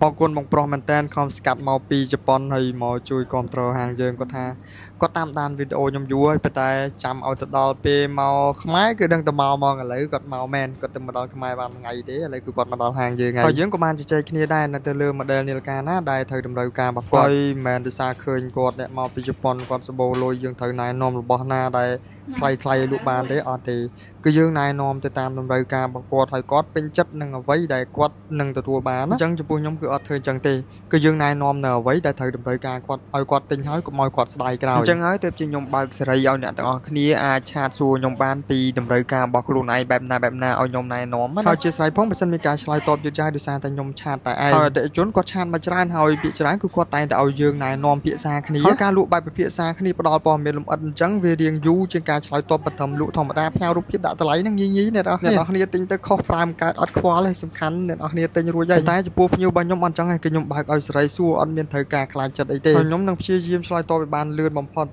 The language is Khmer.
អរគុណបងប្រុសមែនតើខំស្កាត់មកពីជប៉ុនហើយមកជួយគ្រប់គ្រងហាងយើងគាត់ថាគាត់តាមដានវីដេអូខ្ញុំយូរហើយប៉ុន្តែចាំឲ្យទៅដល់ពេលមកខ្មែរគឺដឹងតែមកហ្មងឥឡូវគាត់មកមែនគាត់ទៅមកដល់ខ្មែរបានថ្ងៃទេឥឡូវគឺគាត់មកដល់ហាងយើងហើយយើងក៏បានជជែកគ្នាដែរនៅទៅលើ model នាឡិកាណាដែលត្រូវតម្រូវការរបស់គាត់មិនមែនដោយសារឃើញគាត់អ្នកមកពីជប៉ុនគាត់សម្បូរលុយយើងត្រូវណែនាំរបស់ណាដែលថ្លៃលក់បានទេអត់ទេគឺយើងណែនាំទៅតាមតម្រូវការរបស់គាត់ហើយគាត់ពេញចិត្តនឹងអ្វីដែលគាត់នឹងទទួលបានអញ្ចឹងចំពោះខ្ញុំគឺអត់ធ្វើអញ្ចឹងទេគឺយើងណែនាំនៅអ្វីដែលត្រូវតម្រូវការគាត់ឲ្យគាត់ទិញហើយកុំឲ្យគាត់ស្ដាយក្រោយអញ្ចឹងហើយទើបជាខ្ញុំបើកសេរីឲ្យអ្នកទាំងអស់គ្នាអាចឆាតសួរខ្ញុំបានពីតម្រូវការរបស់ខ្លួនឯងបែបណាឲ្យខ្ញុំណែនាំហើយជាស្រ័យផងបើសិនមានការឆ្លើយតបយឺតយ៉ាវដោយសារតែខ្ញុំឆាតតែឯងហើយអតិថិជនគាត់ឆាតមកច្រើនហើយពាក្យច្រើនគឺគាត់តែងតែឲ្យយើងណែនាំភាសាគ្នាហើយការលក់បែបពិភាក្សាគ្នាផ្ដល់ព័ត៌មានលម្អិតអញ្ចឹងវារៀងយូរជាងការឆ្លើយតបបឋមលក់ធម្មតាផ្ញើរូបភាពដាក់តម្លៃហ្នឹងញីអ្នកនរគ្នាទិញទៅខុស5កើតអត់ខ្វល់ទេសំខាន់អ្នកនរគ្នាទិញរួចហើយតែចំពោះភ្ញៀវរបស់ខ្ញុំអត់អញ្ចឹងទេគឺខ្ញុំបើកឲ្យសេរីសួរអត់មានត្រូវការខ្លាចចិត្តអីទេហើយខ្ញុំនឹងព្យាយាមឆ្លើយតបឲ្យបានលឿនបំផុត